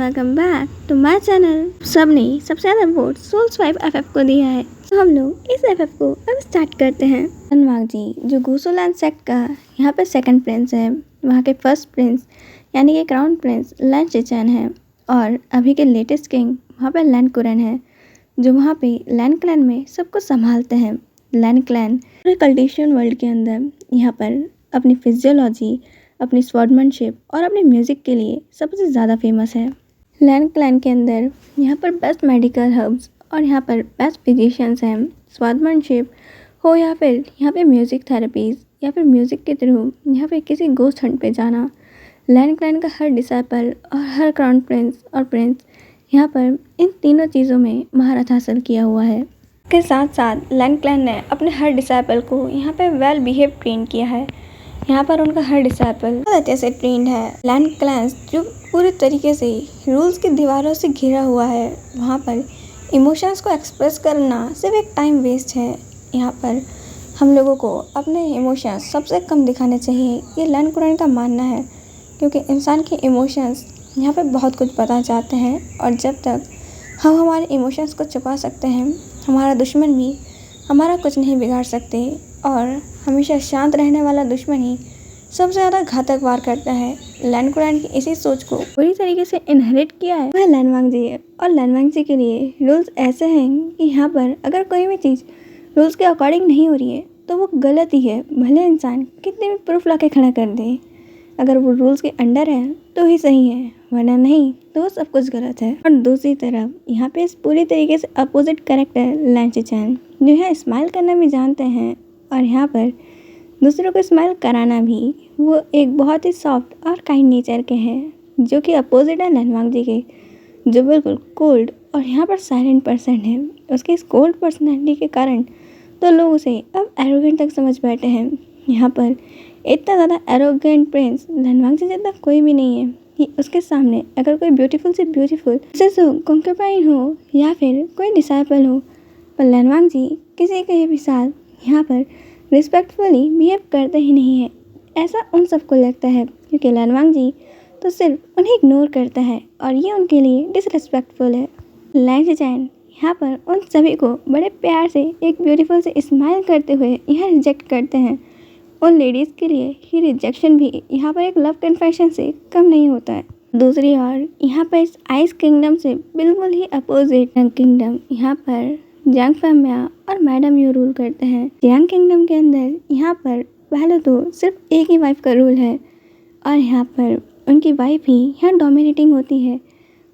Welcome back to my channel. सबने सबसे ज़्यादा वोट सोल्स 5 एफएफ को दिया है, तो हम लोग इस एफएफ को अब स्टार्ट करते हैं। धनवाग जी जो गूसोलैंड सेक्ट का यहाँ पे सेकंड प्रिंस है, वहाँ के फर्स्ट प्रिंस यानी कि क्राउन प्रिंस लैंड चेचन है, और अभी के लेटेस्ट किंग वहाँ पे लैंड कुरन है, जो वहाँ पे लैंड क्लैन में सब कुछ संभालते हैं। लैंड क्लैन पूरे कल्टिवेशन वर्ल्ड के अंदर यहाँ पर अपनी फिजियोलॉजी, अपनी स्वॉर्डमैनशिप और अपने म्यूज़िक के लिए सबसे ज़्यादा फेमस है। लैंड क्लैन के अंदर यहाँ पर बेस्ट मेडिकल हब्स और यहाँ पर बेस्ट फिजिशियंस हैं। स्वॉर्डमैनशिप हो या फिर यहाँ पे म्यूज़िक थेरेपीज़ या फिर म्यूज़िक के थ्रू यहाँ पे किसी गोस्ट हंट पे जाना, लैंड क्लैन का हर डिसाइपल और हर क्राउन प्रिंस और प्रिंस यहाँ पर इन तीनों चीज़ों में महारत हासिल किया हुआ है। के साथ साथ लैंड क्लैन ने अपने हर डिसाइपल को यहाँ पे वेल बिहेव ट्रेन किया है। यहाँ पर उनका हर डिसाइपल बहुत अच्छे से ट्रेंड है। लैंड क्लैंस जो पूरे तरीके से रूल्स की दीवारों से घिरा हुआ है, वहाँ पर इमोशंस को एक्सप्रेस करना सिर्फ एक टाइम वेस्ट है। यहाँ पर हम लोगों को अपने इमोशंस सबसे कम दिखाने चाहिए, ये लैंड कुरन का मानना है, क्योंकि इंसान के इमोशंस यहाँ पर बहुत कुछ बता जाते हैं, और जब तक हम हमारे इमोशंस को छुपा सकते हैं, हमारा दुश्मन भी हमारा कुछ नहीं बिगाड़ सकते, और हमेशा शांत रहने वाला दुश्मन ही सबसे ज़्यादा घातक वार करता है। लैंड कुरन की इसी सोच को पूरी तरीके से इनहेरिट किया है वह लैंडवांग जी है, और लैंडवांग जी के लिए रूल्स ऐसे हैं कि यहाँ पर अगर कोई भी चीज़ रूल्स के अकॉर्डिंग नहीं हो रही है तो वो गलत ही है, भले इंसान कितने भी प्रूफ ला के खड़ा कर दे। अगर वो रूल्स के अंडर है तो ही सही है, वरना नहीं तो वो सब कुछ गलत है। और दूसरी तरफ यहाँ पे इस पूरी तरीके से अपोजिट कैरेक्टर लैंड चेचन, जो यहाँ स्माइल करना भी जानते हैं और यहाँ पर दूसरों को स्माइल कराना भी, वो एक बहुत ही सॉफ्ट और काइंड नेचर के हैं, जो कि अपोजिट है लैंडवांग जी के, जो बिल्कुल कोल्ड और यहाँ पर साइलेंट पर्सन है। उसके इस कोल्ड पर्सनैलिटी के कारण तो लोग उसे अब एरोगेंट तक समझ बैठे हैं। यहाँ पर इतना ज़्यादा एरोगेंट प्रिंस लैंडवांग जी जितना कोई भी नहीं है कि उसके सामने अगर कोई ब्यूटीफुल से ब्यूटीफुल जैसे कंकरपाइन हो या फिर कोई डिसाइपल हो, पर लैंडवांग जी किसी के भी साथ यहाँ पर रिस्पेक्टफुली बिहेव करते ही नहीं है। ऐसा उन सबको लगता है क्योंकि लैंडवांग जी तो सिर्फ उन्हें इग्नोर करता है, और ये उनके लिए डिसरिस्पेक्टफुल है। लैंड चेचन यहाँ पर उन सभी को बड़े प्यार से एक ब्यूटीफुल से स्माइल करते हुए यहाँ रिजेक्ट करते हैं। उन लेडीज़ के लिए ही रिजेक्शन भी यहाँ पर एक लव कन्फेशन से कम नहीं होता है। दूसरी ओर यहाँ पर इस आइस किंगडम से बिल्कुल ही अपोजिट किंगडम, यहाँ पर जंग फैमिया और मैडम यू रूल करते हैं। जंग किंगडम के अंदर यहाँ पर पहले तो सिर्फ एक ही वाइफ का रूल है, और यहाँ पर उनकी वाइफ ही यहाँ डोमिनेटिंग होती है।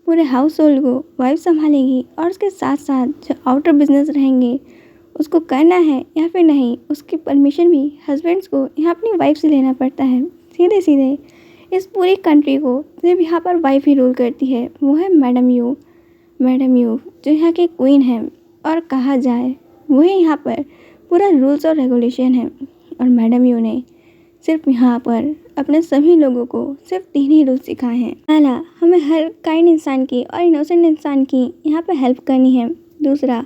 पूरे हाउस होल्ड को वाइफ संभालेगी, और उसके साथ साथ जो आउटर बिजनेस रहेंगे उसको करना है या फिर नहीं, उसकी परमिशन भी हस्बैंड्स को यहाँ अपनी वाइफ से लेना पड़ता है। सीधे सीधे इस पूरी कंट्री को सिर्फ यहाँ पर वाइफ ही रूल करती है, वो है मैडम यू। मैडम यू जो यहाँ की क्वीन है, और कहा जाए वही यहाँ पर पूरा रूल्स और रेगुलेशन है। और मैडम यू ने सिर्फ यहाँ पर अपने सभी लोगों को सिर्फ 3 ही रूल सिखाए हैं। पहला, हमें हर काइंड इंसान की और इनोसेंट इंसान की यहाँ पर हेल्प करनी है। दूसरा,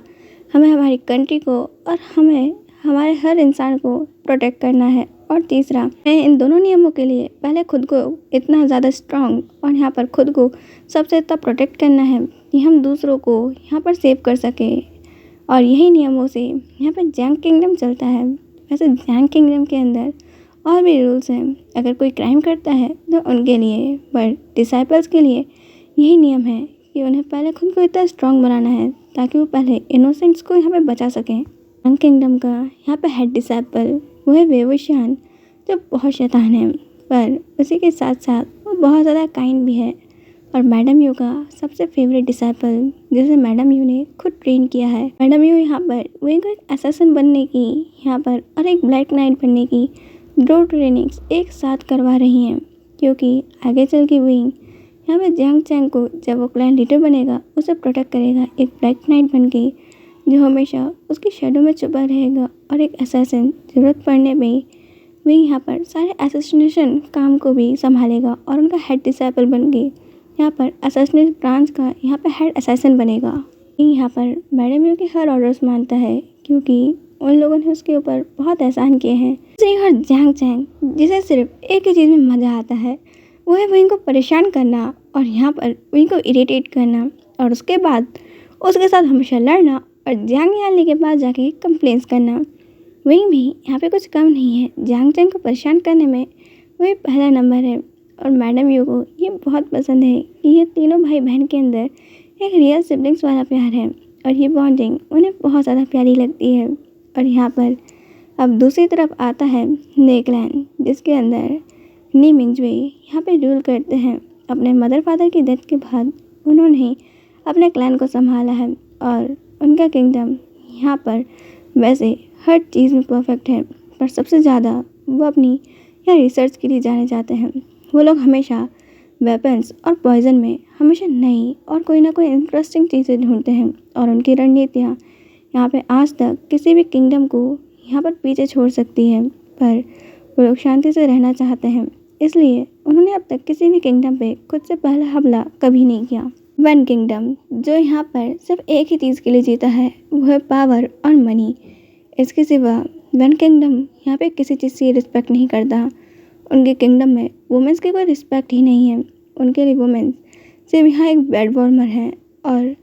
हमें हमारी कंट्री को और हमें हमारे हर इंसान को प्रोटेक्ट करना है। और तीसरा, इन दोनों नियमों के लिए पहले खुद को इतना ज़्यादा स्ट्रांग और यहाँ पर खुद को सबसे इतना प्रोटेक्ट करना है कि हम दूसरों को यहाँ पर सेव कर सकें। और यही नियमों से यहाँ पर जंग किंगडम चलता है। वैसे जंग किंगडम के अंदर और भी रूल्स हैं, अगर कोई क्राइम करता है तो उनके लिए, बट डिसाइपल्स के लिए यही नियम है कि उन्हें पहले खुद को इतना स्ट्रांग बनाना है ताकि वो पहले इनोसेंट्स को यहाँ पे बचा सकें। जंग किंगडम का यहाँ पे हेड डिसाइपल वो है वेवोशियान, जो बहुत शैतान है, पर उसी के साथ साथ वो बहुत ज़्यादा काइंड भी है। और मैडम यू का सबसे फेवरेट डिसाइपल, जिसे मैडम यू ने खुद ट्रेन किया है। मैडम यू यहाँ पर वो एक असैसिन बनने की यहाँ पर और एक ब्लैक नाइट बनने की 2 ट्रेनिंग्स एक साथ करवा रही हैं, क्योंकि आगे चल के विंग यहाँ पे जंग चैंग को जब वो क्लैन लीडर बनेगा उसे प्रोटेक्ट करेगा, एक ब्लैक नाइट बन के जो हमेशा उसकी शेडो में छुपा रहेगा, और एक असैसिन ज़रूरत पड़ने पे विंग यहाँ पर सारे असैसिनेशन काम को भी संभालेगा, और उनका हेड डिसाइपल बन के यहाँ पर असैसिनेशन ब्रांच का यहाँ पर हेड असैसिन बनेगा। यहाँ पर मैडम यू के हर ऑर्डर्स मानता है, क्योंकि उन लोगों ने उसके ऊपर बहुत एहसान किए हैं। दूसरी ओर जंग चैंग, जिसे सिर्फ एक ही चीज़ में मज़ा आता है, वो है विंग को परेशान करना और यहाँ पर विंग को इरिटेट करना और उसके बाद उसके साथ हमेशा लड़ना और जियांग यानली के पास जाके कंप्लेंट्स करना। विंग भी यहाँ पे कुछ कम नहीं है, जियांग चैंग को परेशान करने में वही पहला नंबर है। और मैडम यू को ये बहुत पसंद है कि ये तीनों भाई बहन के अंदर एक रियल सिबलिंग्स वाला प्यार है और ये बॉन्डिंग उन्हें बहुत ज़्यादा प्यारी लगती है। और यहाँ पर अब दूसरी तरफ आता है ने क्लैन, जिसके अंदर नी मिंगजुए यहाँ पे रूल करते हैं। अपने मदर फादर की डेथ के बाद उन्होंने ही अपने क्लैन को संभाला है और उनका किंगडम यहाँ पर वैसे हर चीज़ में परफेक्ट है, पर सबसे ज़्यादा वो अपनी या रिसर्च के लिए जाने जाते हैं। वो लोग हमेशा वेपन्स और पॉइजन में हमेशा नई और कोई ना कोई इंटरेस्टिंग चीज़ें ढूंढते हैं और उनकी रणनीतियाँ यहाँ पे आज तक किसी भी किंगडम को यहाँ पर पीछे छोड़ सकती है, पर वो लोग शांति से रहना चाहते हैं, इसलिए उन्होंने अब तक किसी भी किंगडम पे खुद से पहला हमला कभी नहीं किया। वन किंगडम जो यहाँ पर सिर्फ एक ही चीज़ के लिए जीता है वो है पावर और मनी। इसके सिवा वन किंगडम यहाँ पे किसी चीज़ की रिस्पेक्ट नहीं करता। उनके किंगडम में वुमेंस की कोई रिस्पेक्ट ही नहीं है। उनके लिए वुमेंस सिर्फ यहाँ एक बेड वार्मर है और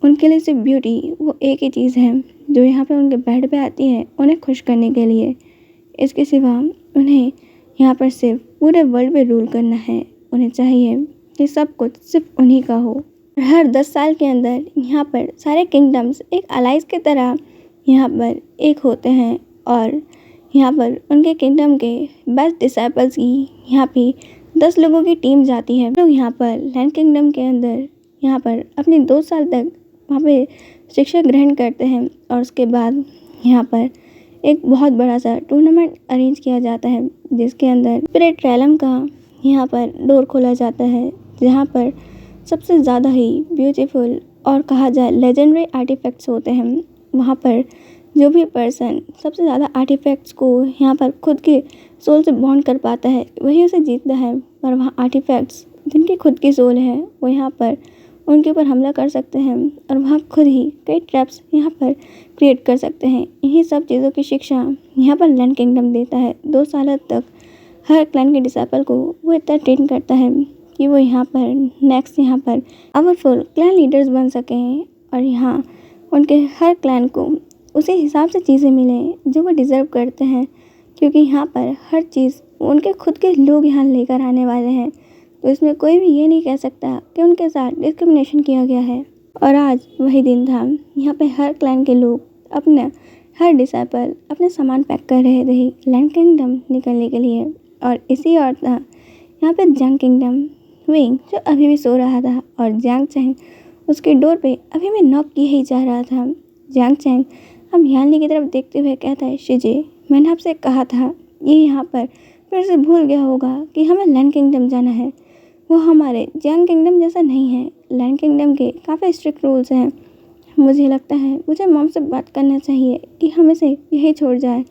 उनके लिए सिर्फ ब्यूटी वो एक ही चीज़ है जो यहाँ पे उनके बेड पे आती है उन्हें खुश करने के लिए। इसके सिवा उन्हें यहाँ पर सिर्फ पूरे वर्ल्ड पे रूल करना है। उन्हें चाहिए कि सब कुछ सिर्फ उन्हीं का हो। हर 10 साल के अंदर यहाँ पर सारे किंगडम्स एक अलाइज की तरह यहाँ पर एक होते हैं और यहाँ पर उनके किंगडम के बेस्ट डिसाइपल्स की यहाँ पे 10 लोगों की टीम जाती है। लोग यहाँ पर लैंड किंगडम के अंदर यहाँ पर अपने 2 साल तक वहाँ पे शिक्षा ग्रहण करते हैं और उसके बाद यहाँ पर एक बहुत बड़ा सा टूर्नामेंट अरेंज किया जाता है, जिसके अंदर स्पिरिट रैलम का यहाँ पर डोर खोला जाता है, जहाँ पर सबसे ज़्यादा ही ब्यूटीफुल और कहा जाए लेजेंडरी आर्टिफैक्ट्स होते हैं। वहाँ पर जो भी पर्सन सबसे ज़्यादा आर्टिफैक्ट्स को यहाँ पर खुद के सोल से बॉन्ड कर पाता है वही उसे जीतता है। पर वहाँ आर्टिफैक्ट्स जिनकी खुद की सोल है वो यहाँ पर उनके ऊपर हमला कर सकते हैं और वहाँ खुद ही कई ट्रैप्स यहाँ पर क्रिएट कर सकते हैं। इन्हीं सब चीज़ों की शिक्षा यहाँ पर लैंड किंगडम देता है। 2 साल तक हर क्लैन के डिसाइपल को वो इतना ट्रेन करता है कि वो यहाँ पर नेक्स्ट यहाँ पर पावरफुल क्लैन लीडर्स बन सकें और यहाँ उनके हर क्लैन को उसी हिसाब से चीज़ें मिलें जो वो डिज़र्व करते हैं, क्योंकि यहाँ पर हर चीज़ उनके खुद के लोग यहाँ लेकर आने वाले हैं। तो इसमें कोई भी ये नहीं कह सकता कि उनके साथ डिस्क्रिमिनेशन किया गया है। और आज वही दिन था, यहाँ पे हर क्लैन के लोग अपने हर डिसाइपल अपने सामान पैक कर रहे थे लैंड किंगडम निकलने के लिए। और इसी और था यहाँ पे जियांग किंगडम विंग जो अभी भी सो रहा था और जियांग चैंग उसके डोर पे अभी भी नॉक किए ही जा रहा था। जियांग चैंग अब यानली की तरफ देखते हुए कहता है, शिजे मैंने आपसे कहा था ये यहाँ पर फिर से भूल गया होगा कि हमें लैंड किंगडम जाना है। वो हमारे जियांग किंगडम जैसा नहीं है। लैंड किंगडम के काफ़ी स्ट्रिक्ट रूल्स हैं। मुझे लगता है मुझे मॉम से बात करना चाहिए कि हम इसे यहीं छोड़ जाए।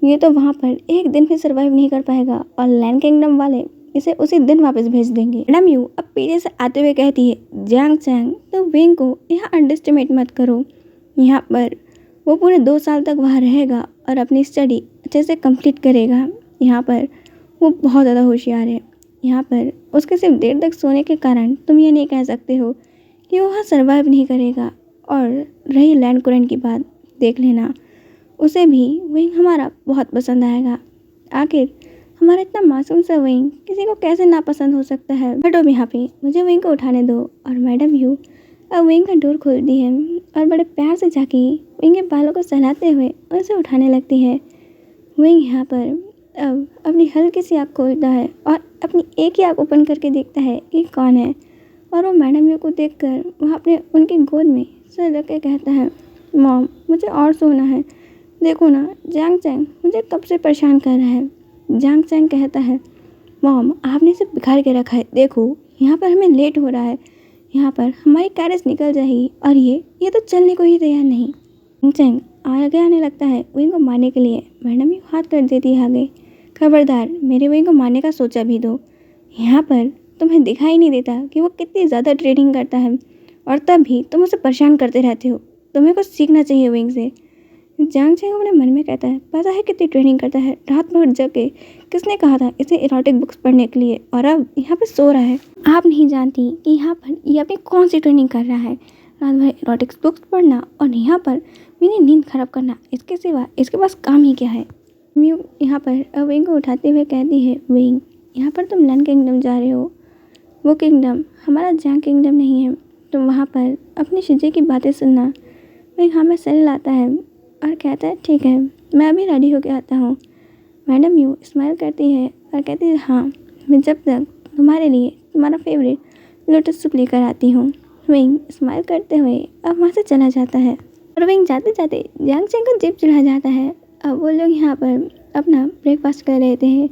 ये तो वहाँ पर एक दिन भी सर्वाइव नहीं कर पाएगा और लैंड किंगडम वाले इसे उसी दिन वापस भेज देंगे। मैडम यू अब पीछे से आते हुए कहती है, जियांग चैंग तो विंग को यहाँ अंडरस्टिमेट मत करो। यहाँ पर वो पूरे 2 साल तक वहाँ रहेगा और अपनी स्टडी अच्छे से कंप्लीट करेगा। यहाँ पर वो बहुत ज़्यादा होशियार है। यहाँ पर उसके सिर्फ देर तक सोने के कारण तुम ये नहीं कह सकते हो कि वो वहाँ सर्वाइव नहीं करेगा। और रही लैंड कुरैन की बात, देख लेना उसे भी विंग हमारा बहुत पसंद आएगा। आखिर हमारा इतना मासूम सा विंग किसी को कैसे नापसंद हो सकता है। बट अब यहाँ पे मुझे विंग को उठाने दो। और मैडम यू अब विंग का डोर खोलती है और बड़े प्यार से जाके विंग के बालों को सहलाते हुए उसे उठाने लगती है। विंग यहाँ पर अब अपनी हल्की सी आँख खोलता है और अपनी एक ही आँख ओपन करके देखता है कि कौन है। और वो मैडम यू को देखकर वहाँ अपने उनकी गोद में सर रख के कहता है, मॉम मुझे और सोना है। देखो ना जियांग चैंग मुझे कब से परेशान कर रहा है। जियांग चैंग कहता है, मॉम आपने इसे बिगाड़ के रखा है। देखो यहाँ पर हमें लेट हो रहा है, यहाँ पर हमारी कैरेज निकल जाएगी और ये तो चलने को ही तैयार नहीं। जियांग चैंग आगे आने लगता है विंग को मारने के लिए। मैडम यू हाथ कर देती है आगे, खबरदार मेरे विंग को मारने का सोचा भी दो। यहाँ पर तुम्हें दिखाई नहीं देता कि वो कितनी ज़्यादा ट्रेनिंग करता है और तब भी तुम उसे परेशान करते रहते हो। तुम्हें कुछ सीखना चाहिए विंग से। जांग चेंग अपने मन में कहता है, पता है कितनी ट्रेनिंग करता है, रात भर जग के किसने कहा था इसे इरोटिक बुक्स पढ़ने के लिए, और अब यहाँ पे सो रहा है। आप नहीं जानती कि यहाँ पर ये अपनी कौन सी ट्रेनिंग कर रहा है, रात भर इरोटिक्स बुक्स पढ़ना और यहाँ पर मेरी नींद खराब करना, इसके सिवा इसके पास काम ही क्या है। म्यू यहाँ पर विंग को उठाते हुए कहती है, विंग यहाँ पर तुम लन किंगडम जा रहे हो, वो किंगडम हमारा जांग किंगडम नहीं है, तुम वहाँ पर अपनी शिजे की बातें सुनना। विंग हमें सर लाता है और कहता है, ठीक है मैं अभी रेडी होके आता हूँ। मैडम यू स्माइल करती है और कहती है, हाँ मैं जब तक तुम्हारे लिए तुम्हारा फेवरेट लोटस सूप लेकर आती हूँ। विंग स्माइल करते हुए अब वहाँ से चला जाता है और विंग जाते जाते जांग चेंग को जीप चढ़ा जाता है। अब वो लोग यहाँ पर अपना ब्रेकफास्ट कर रहे थे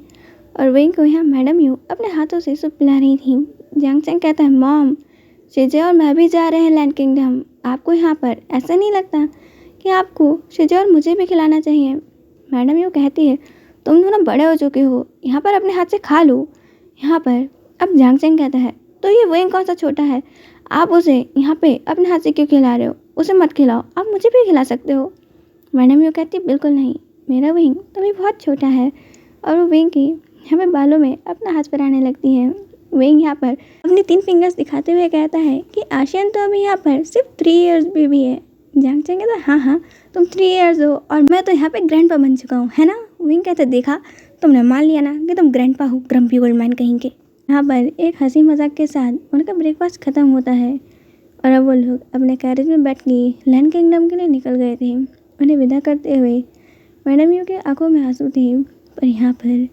और विंग को यहाँ मैडम यू अपने हाथों से सूप पिला रही थी। जांग चेंग कहता है, मॉम शिजे और मैं भी जा रहे हैं लैंड किंगडम, आपको यहाँ पर ऐसा नहीं लगता कि आपको शिजे और मुझे भी खिलाना चाहिए। मैडम यू कहती है, तुम दोनों बड़े हो चुके हो, यहाँ पर अपने हाथ से खा लो। यहाँ पर अब जांग चेंग कहता है, तो ये विंग कौन सा छोटा है, आप उसे यहाँ पे अपने हाथ से क्यों खिला रहे हो, उसे मत खिलाओ, आप मुझे भी खिला सकते हो। मैडम यू कहती है, बिल्कुल नहीं, मेरा विंग तो भी बहुत छोटा है। और वो विंग की यहाँ पे बालों में अपना हाथ फैलाने लगती है। विंग यहाँ पर अपनी 3 फिंगर्स दिखाते हुए कहता है कि आशियन तो अभी यहाँ पर सिर्फ 3 इयर्स बेबी है। जांग चेंग कहता है, हाँ हाँ तुम 3 इयर्स हो और मैं तो यहाँ पे ग्रैंडपा बन चुका हूँ, है ना। विंग कहता है, देखा तुमने मान लिया ना कि तुम ग्रैंडपा हो, ग्रम्पी ओल्ड मैन कहीं के। यहाँ पर एक हंसी मजाक के साथ उनका ब्रेकफास्ट ख़त्म होता है और अब वो लोग अपने कैरेज में बैठ के लैंड किंगडम के लिए निकल गए थे। उन्हें विदा करते हुए मैडम यू के आंखों में आंसू थे, पर यहाँ पर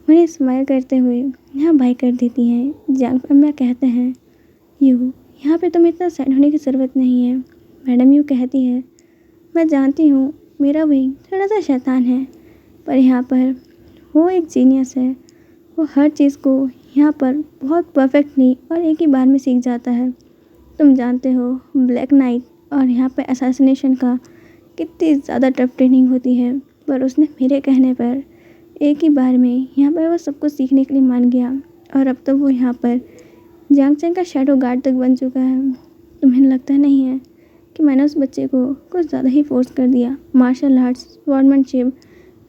उन्हें स्माइल करते हुए यहाँ बाय कर देती हैं। जांग अम्मा कहते हैं, यू यहाँ पे तुम्हें इतना सैड होने की ज़रूरत नहीं है। मैडम यू कहती है, मैं जानती हूँ मेरा विंग थोड़ा सा शैतान है, पर यहाँ पर वो एक जीनियस है, वो हर चीज़ को यहाँ पर बहुत परफेक्टली और एक ही बार में सीख जाता है। तुम जानते हो ब्लैक नाइट और यहाँ पर असैसिनेशन का कितनी ज़्यादा टफ ट्रेनिंग होती है, पर उसने मेरे कहने पर एक ही बार में यहाँ पर वो सब कुछ सीखने के लिए मान गया और अब तो वो यहाँ पर जांग चेंग का शैडो गार्ड तक बन चुका है। तुम्हें लगता नहीं है कि मैंने उस बच्चे को कुछ ज़्यादा ही फोर्स कर दिया। मार्शल आर्ट्स, स्वॉर्डमैनशिप,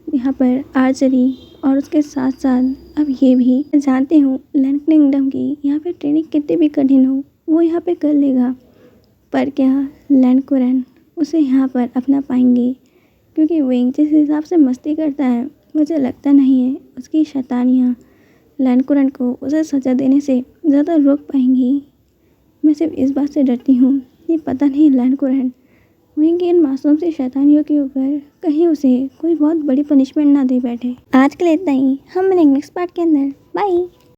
यहाँ पर आर्चरी और उसके साथ साथ अब ये भी मैं जानती हूँ लैंड किंगडम की यहाँ पे ट्रेनिंग कितनी भी कठिन हो वो यहाँ पे कर लेगा, पर क्या लैंड कुरैन उसे यहाँ पर अपना पाएंगे, क्योंकि विंग जिस हिसाब से मस्ती करता है मुझे लगता नहीं है उसकी शैतानियाँ लैंड कुरैन को उसे सज़ा देने से ज़्यादा रोक पाएंगी। मैं सिर्फ इस बात से डरती हूँ, ये पता नहीं लैंड कुरैन विंग की इन मासूम सी शैतानियों के ऊपर कहीं उसे कोई बहुत बड़ी पनिशमेंट ना दे बैठे। आज के लिए इतना ही, हम मिलेंगे नेक्स्ट पार्ट के अंदर। बाय।